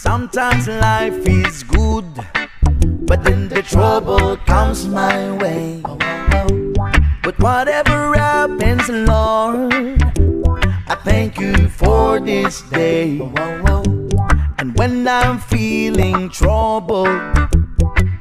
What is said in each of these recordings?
Sometimes life is good, but then the trouble comes my way. But whatever happens, Lord, I thank you for this day. And when I'm feeling troubled,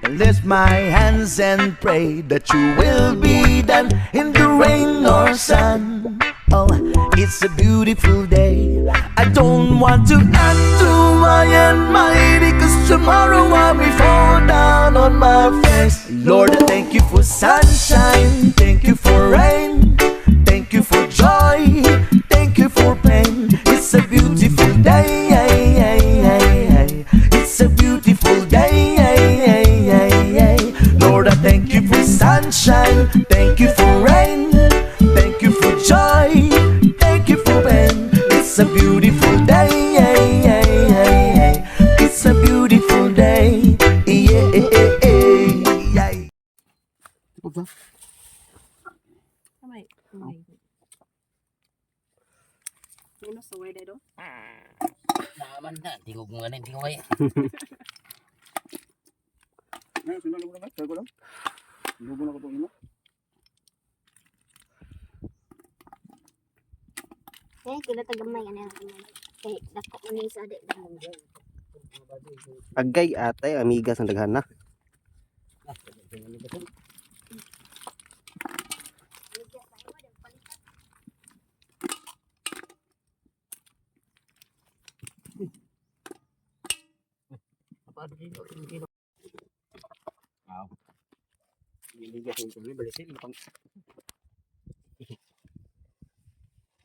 I lift my hands and pray that you will be done in the rain or sun. Oh, it's a beautiful day. I don't want to act too high and mighty, 'cause tomorrow I will fall down on my face. Lord, I thank you for sunshine, thank you for rain, thank you for joy, thank you for pain. It's a beautiful day. It's a beautiful day. Lord, I thank you for sunshine, thank you for rain, thank you for joy, thank you for pain. It's a beautiful day. It's a beautiful day. Naman na, tingog mo ganin, tingog ay. Kila tagamay ano kay dako man ni sa ade. Agay atay amiga sa daghan na. Apa dito, dito. Wow. Ini dia tu balisin pang.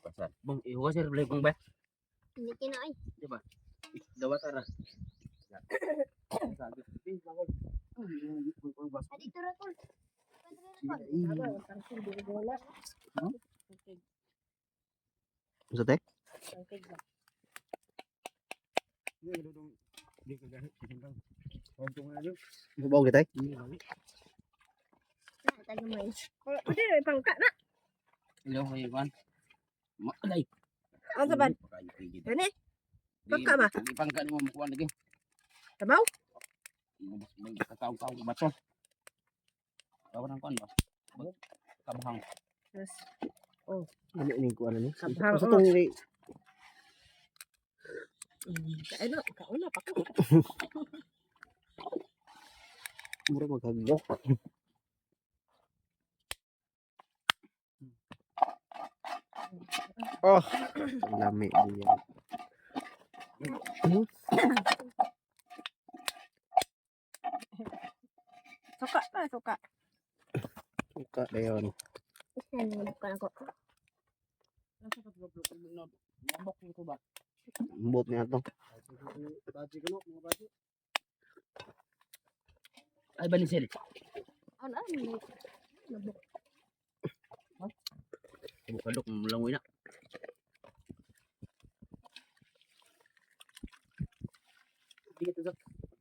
Pasal. Bung, iwas sir beli bung ba? Hindi kinoy. Di ba? Dawa tara. Adi turo ko. Sa te? Bawa kita. Tagamay. Adi ray pangka na. Hello, hey Juan. Makalay. Ang saban. Gani? Pangka ba? Di pangka ni mo kuan lagi. Tabaw? May kataw-taw bato. Bawa nang kuan ba? Kabahang. Yes. Ano ini ko ano ni? Kabhang. Sa tong Ano, kauna pa ko. mura maghagbo. Oh, lami diyan. Suka pa, suka. Suka dayon. Yan mo bukan ako. Mbot niya to. Ay banisil. Ano ano? Bukadok langoy na. Dito sa.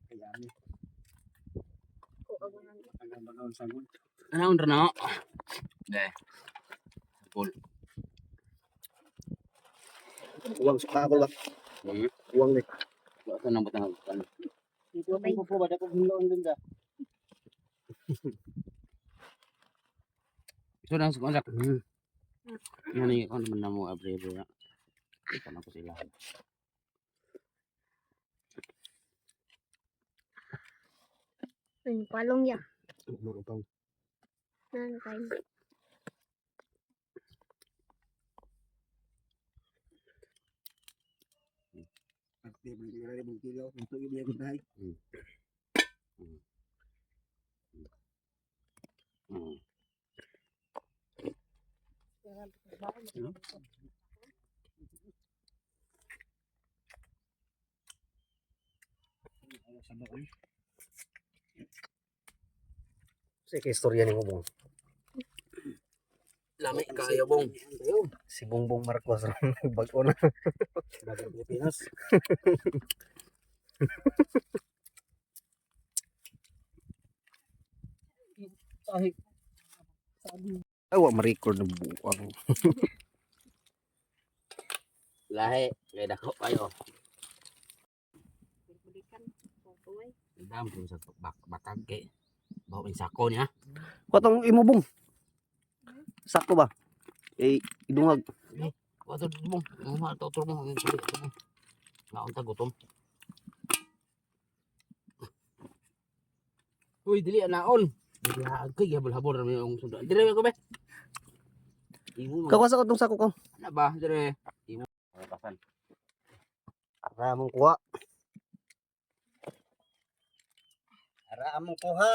Ayan. Ano on na? Deh. Cool. Uwang suka ako lang. Uwang ni. Ito nang batang ano. Dito po ba ko hinloon din da. So nang suka. Yan ano man namo abre-abre na. Ito na ko sila. Ang palong ya. Murutong. Nan kay. Aktif beli ada kilo untuk dia gudai. Sige, istorya ni mo bong. Lami kayo bong. Si Bongbong Marcos bago na. Dagang Pilipinas. Sahig. Ay, wa ma-record na buwang. Lahi, kaya dako kayo. sako niya. Katong imubong. Sakto ba? Idungag. Wato bong, mahal to mo ang tuloy ito mo. Naon ta gutom. Uy, dili anaon. Dili kay habol-habol ra yung sundan. Dire ko be. Imo Kawasa ko tong sako ko. na ba dire. Imo pasan. Ara mong kuha. Ara mong kuha.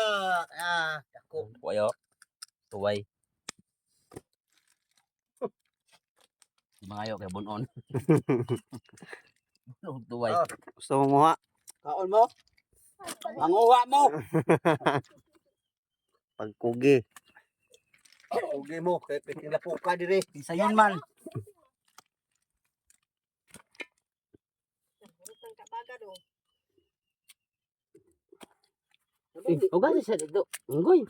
Dako. Wayo. Tuway. Mangayo kay bunon. Tuway. Gusto mong kuha? Kaon mo? Manguha mo. Pagkugi. Ugi mo, kaya pinapo ka dire. Sayon man. Ugas sa dito. Ngoy.